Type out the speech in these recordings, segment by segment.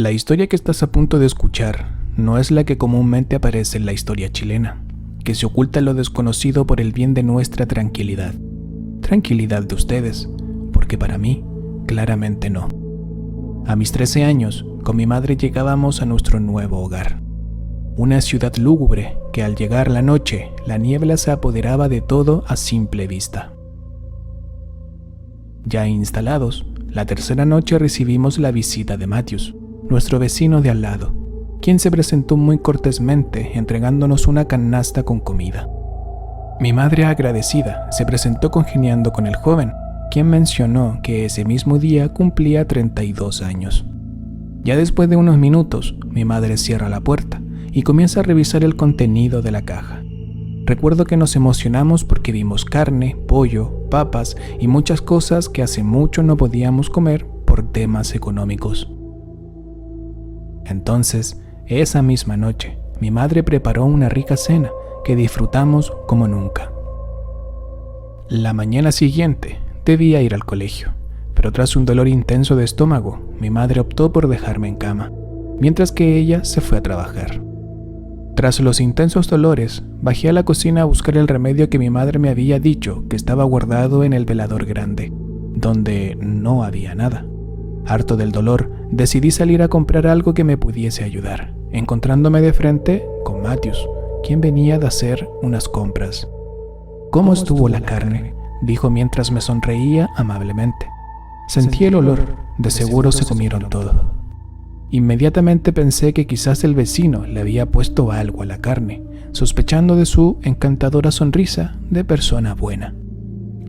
La historia que estás a punto de escuchar no es la que comúnmente aparece en la historia chilena, que se oculta lo desconocido por el bien de nuestra tranquilidad. Tranquilidad de ustedes, porque para mí, claramente no. A mis 13 años, con mi madre llegábamos a nuestro nuevo hogar. Una ciudad lúgubre que al llegar la noche, la niebla se apoderaba de todo a simple vista. Ya instalados, la tercera noche recibimos la visita de Matthews, nuestro vecino de al lado, quien se presentó muy cortésmente entregándonos una canasta con comida. Mi madre, agradecida, se presentó congeniando con el joven, quien mencionó que ese mismo día cumplía 32 años. Ya después de unos minutos, mi madre cierra la puerta y comienza a revisar el contenido de la caja. Recuerdo que nos emocionamos porque vimos carne, pollo, papas y muchas cosas que hace mucho no podíamos comer por temas económicos. Entonces, esa misma noche, mi madre preparó una rica cena que disfrutamos como nunca. La mañana siguiente debía ir al colegio, pero tras un dolor intenso de estómago, mi madre optó por dejarme en cama, mientras que ella se fue a trabajar. Tras los intensos dolores, bajé a la cocina a buscar el remedio que mi madre me había dicho que estaba guardado en el velador grande, donde no había nada. Harto del dolor, decidí salir a comprar algo que me pudiese ayudar, encontrándome de frente con Matthews, quien venía de hacer unas compras. ¿Cómo estuvo la carne?, dijo mientras me sonreía amablemente. Sentí el olor, de seguro se comieron todo. Inmediatamente pensé que quizás el vecino le había puesto algo a la carne, sospechando de su encantadora sonrisa de persona buena.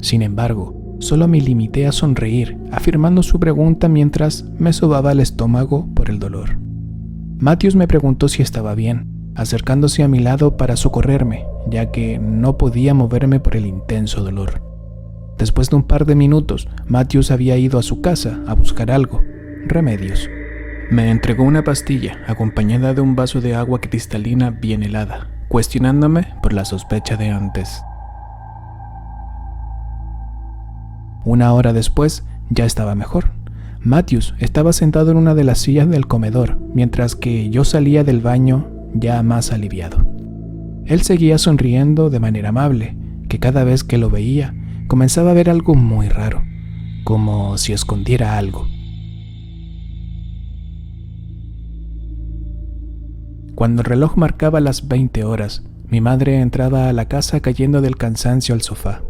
Sin embargo, solo me limité a sonreír, afirmando su pregunta mientras me sobaba el estómago por el dolor. Matthews me preguntó si estaba bien, acercándose a mi lado para socorrerme, ya que no podía moverme por el intenso dolor. Después de un par de minutos, Matthews había ido a su casa a buscar algo, remedios. Me entregó una pastilla acompañada de un vaso de agua cristalina bien helada, cuestionándome por la sospecha de antes. Una hora después, ya estaba mejor. Matthews estaba sentado en una de las sillas del comedor, mientras que yo salía del baño ya más aliviado. Él seguía sonriendo de manera amable, que cada vez que lo veía, comenzaba a ver algo muy raro, como si escondiera algo. Cuando el reloj marcaba las 20 horas, mi madre entraba a la casa cayendo del cansancio al sofá,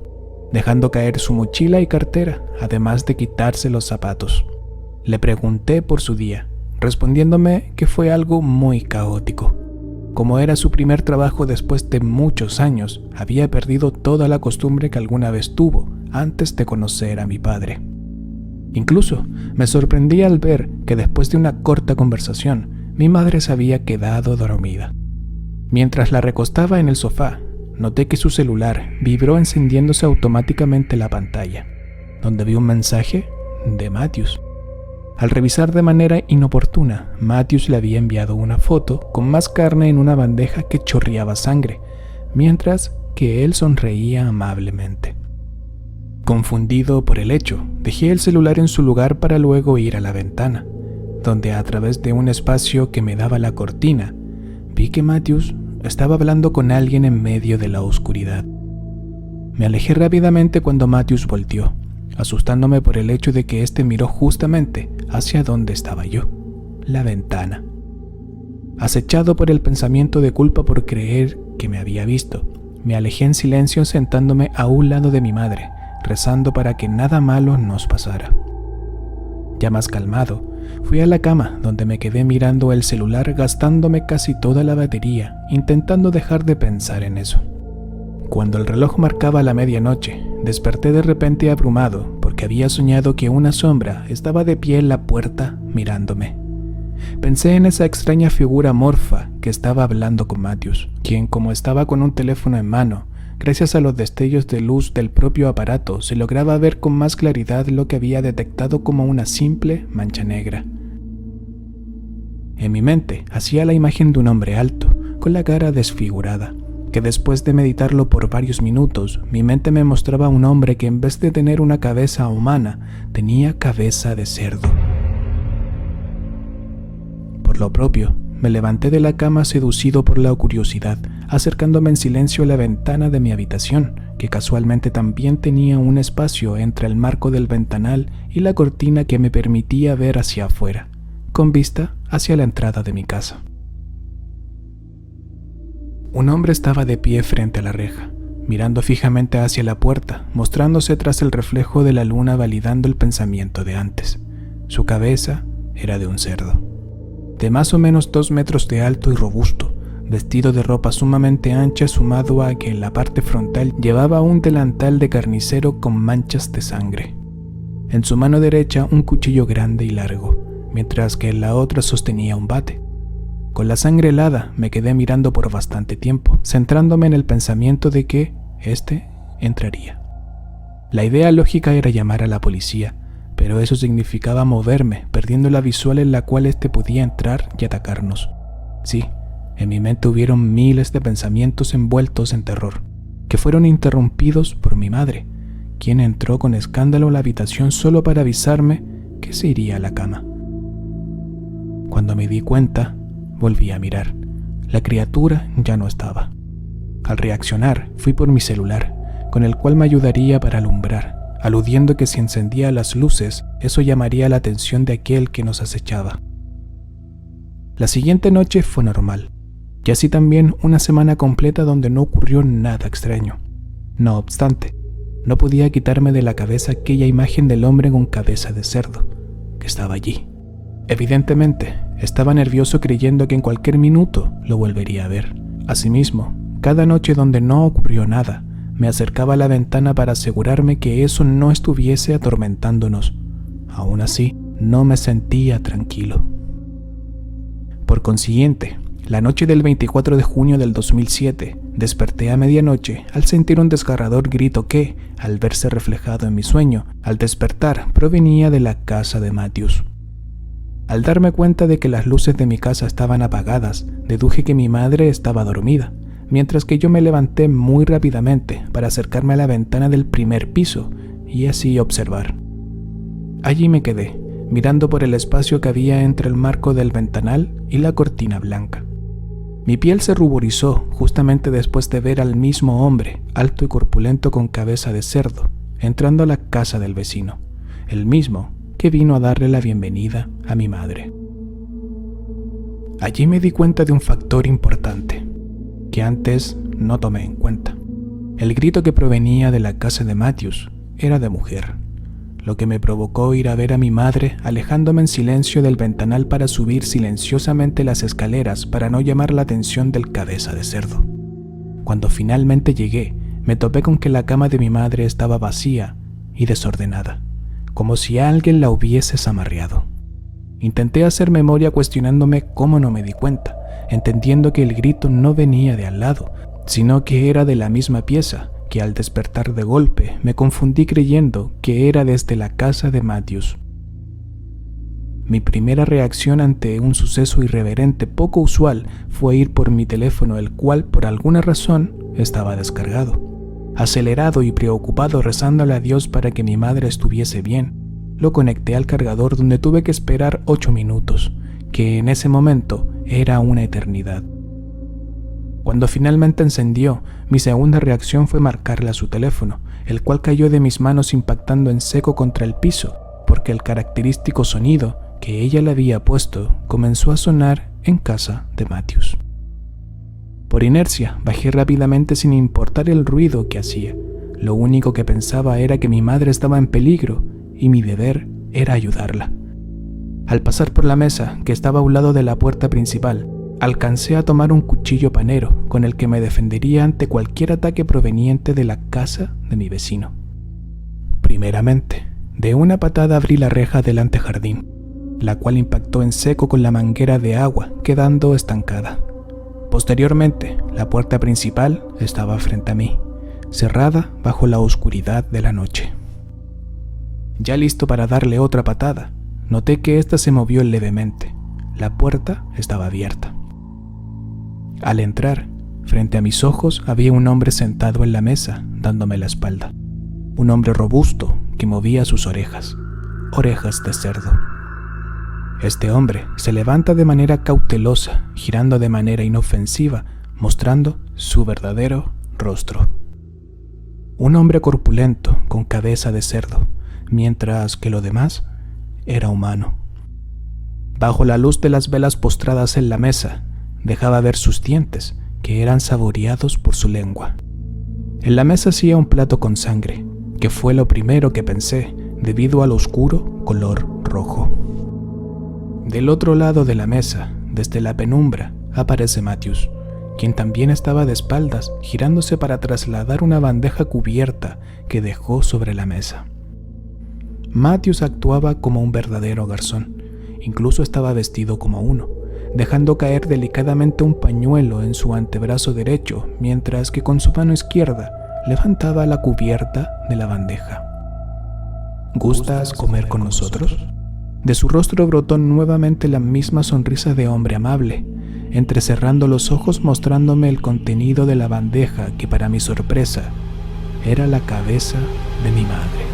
dejando caer su mochila y cartera, además de quitarse los zapatos. Le pregunté por su día, respondiéndome que fue algo muy caótico. Como era su primer trabajo después de muchos años, había perdido toda la costumbre que alguna vez tuvo antes de conocer a mi padre. Incluso me sorprendí al ver que después de una corta conversación, mi madre se había quedado dormida. Mientras la recostaba en el sofá, noté que su celular vibró encendiéndose automáticamente la pantalla, donde vi un mensaje de Matthews. Al revisar de manera inoportuna, Matthews le había enviado una foto con más carne en una bandeja que chorreaba sangre, mientras que él sonreía amablemente. Confundido por el hecho, dejé el celular en su lugar para luego ir a la ventana, donde a través de un espacio que me daba la cortina, vi que Matthews estaba hablando con alguien en medio de la oscuridad. Me alejé rápidamente cuando Matthews volteó, asustándome por el hecho de que éste miró justamente hacia donde estaba yo, la ventana. Acechado por el pensamiento de culpa por creer que me había visto, me alejé en silencio sentándome a un lado de mi madre, rezando para que nada malo nos pasara. Ya más calmado, fui a la cama donde me quedé mirando el celular gastándome casi toda la batería, intentando dejar de pensar en eso. Cuando el reloj marcaba la medianoche, desperté de repente abrumado porque había soñado que una sombra estaba de pie en la puerta mirándome. Pensé en esa extraña figura amorfa que estaba hablando con Matthews, quien, como estaba con un teléfono en mano, gracias a los destellos de luz del propio aparato se lograba ver con más claridad lo que había detectado como una simple mancha negra. En mi mente hacía la imagen de un hombre alto, con la cara desfigurada, que después de meditarlo por varios minutos, mi mente me mostraba a un hombre que en vez de tener una cabeza humana, tenía cabeza de cerdo. Por lo propio, me levanté de la cama seducido por la curiosidad, acercándome en silencio a la ventana de mi habitación, que casualmente también tenía un espacio entre el marco del ventanal y la cortina que me permitía ver hacia afuera, con vista hacia la entrada de mi casa. Un hombre estaba de pie frente a la reja, mirando fijamente hacia la puerta, mostrándose tras el reflejo de la luna, validando el pensamiento de antes. Su cabeza era de un cerdo, de más o menos 2 metros de alto y robusto, vestido de ropa sumamente ancha, sumado a que en la parte frontal llevaba un delantal de carnicero con manchas de sangre. En su mano derecha un cuchillo grande y largo, mientras que en la otra sostenía un bate. Con la sangre helada me quedé mirando por bastante tiempo, centrándome en el pensamiento de que éste entraría. La idea lógica era llamar a la policía, pero eso significaba moverme, perdiendo la visual en la cual éste podía entrar y atacarnos. Sí, en mi mente hubieron miles de pensamientos envueltos en terror, que fueron interrumpidos por mi madre, quien entró con escándalo a la habitación solo para avisarme que se iría a la cama. Cuando me di cuenta, volví a mirar. La criatura ya no estaba. Al reaccionar, fui por mi celular, con el cual me ayudaría para alumbrar, aludiendo que si encendía las luces, eso llamaría la atención de aquel que nos acechaba. La siguiente noche fue normal, y así también una semana completa donde no ocurrió nada extraño. No obstante, no podía quitarme de la cabeza aquella imagen del hombre con cabeza de cerdo, que estaba allí. Evidentemente, estaba nervioso creyendo que en cualquier minuto lo volvería a ver. Asimismo, cada noche donde no ocurrió nada, me acercaba a la ventana para asegurarme que eso no estuviese atormentándonos. Aún así, no me sentía tranquilo. Por consiguiente, la noche del 24 de junio del 2007, desperté a medianoche al sentir un desgarrador grito que, al verse reflejado en mi sueño, al despertar provenía de la casa de Matthews. Al darme cuenta de que las luces de mi casa estaban apagadas, deduje que mi madre estaba dormida, mientras que yo me levanté muy rápidamente para acercarme a la ventana del primer piso y así observar. Allí me quedé, mirando por el espacio que había entre el marco del ventanal y la cortina blanca. Mi piel se ruborizó justamente después de ver al mismo hombre, alto y corpulento con cabeza de cerdo, entrando a la casa del vecino, el mismo que vino a darle la bienvenida a mi madre. Allí me di cuenta de un factor importante, que antes no tomé en cuenta. El grito que provenía de la casa de Matthews era de mujer, lo que me provocó ir a ver a mi madre, alejándome en silencio del ventanal para subir silenciosamente las escaleras para no llamar la atención del cabeza de cerdo. Cuando finalmente llegué, me topé con que la cama de mi madre estaba vacía y desordenada, como si alguien la hubiese zamarreado. Intenté hacer memoria cuestionándome cómo no me di cuenta, entendiendo que el grito no venía de al lado, sino que era de la misma pieza, que al despertar de golpe me confundí creyendo que era desde la casa de Matthews. Mi primera reacción ante un suceso irreverente poco usual fue ir por mi teléfono, el cual por alguna razón estaba descargado. Acelerado y preocupado, rezándole a Dios para que mi madre estuviese bien, lo conecté al cargador, donde tuve que esperar 8 minutos, que en ese momento era una eternidad. Cuando finalmente encendió, mi segunda reacción fue marcarle a su teléfono, el cual cayó de mis manos impactando en seco contra el piso, porque el característico sonido que ella le había puesto comenzó a sonar en casa de Matthews. Por inercia, bajé rápidamente sin importar el ruido que hacía. Lo único que pensaba era que mi madre estaba en peligro y mi deber era ayudarla. Al pasar por la mesa, que estaba a un lado de la puerta principal, alcancé a tomar un cuchillo panero con el que me defendería ante cualquier ataque proveniente de la casa de mi vecino. Primeramente, de una patada abrí la reja del antejardín, la cual impactó en seco con la manguera de agua, quedando estancada. Posteriormente, la puerta principal estaba frente a mí, cerrada bajo la oscuridad de la noche. Ya listo para darle otra patada, noté que ésta se movió levemente. La puerta estaba abierta. Al entrar, frente a mis ojos había un hombre sentado en la mesa, dándome la espalda. Un hombre robusto que movía sus orejas de cerdo. Este hombre se levanta de manera cautelosa, girando de manera inofensiva, mostrando su verdadero rostro. Un hombre corpulento, con cabeza de cerdo, mientras que lo demás era humano. Bajo la luz de las velas postradas en la mesa, dejaba ver sus dientes, que eran saboreados por su lengua. En la mesa hacía un plato con sangre, que fue lo primero que pensé, debido al oscuro color rojo. Del otro lado de la mesa, desde la penumbra, aparece Matthews, quien también estaba de espaldas, girándose para trasladar una bandeja cubierta que dejó sobre la mesa. Matthews actuaba como un verdadero garzón, incluso estaba vestido como uno, dejando caer delicadamente un pañuelo en su antebrazo derecho, mientras que con su mano izquierda levantaba la cubierta de la bandeja. ¿Gustas comer con nosotros? De su rostro brotó nuevamente la misma sonrisa de hombre amable, entrecerrando los ojos mostrándome el contenido de la bandeja que, para mi sorpresa, era la cabeza de mi madre.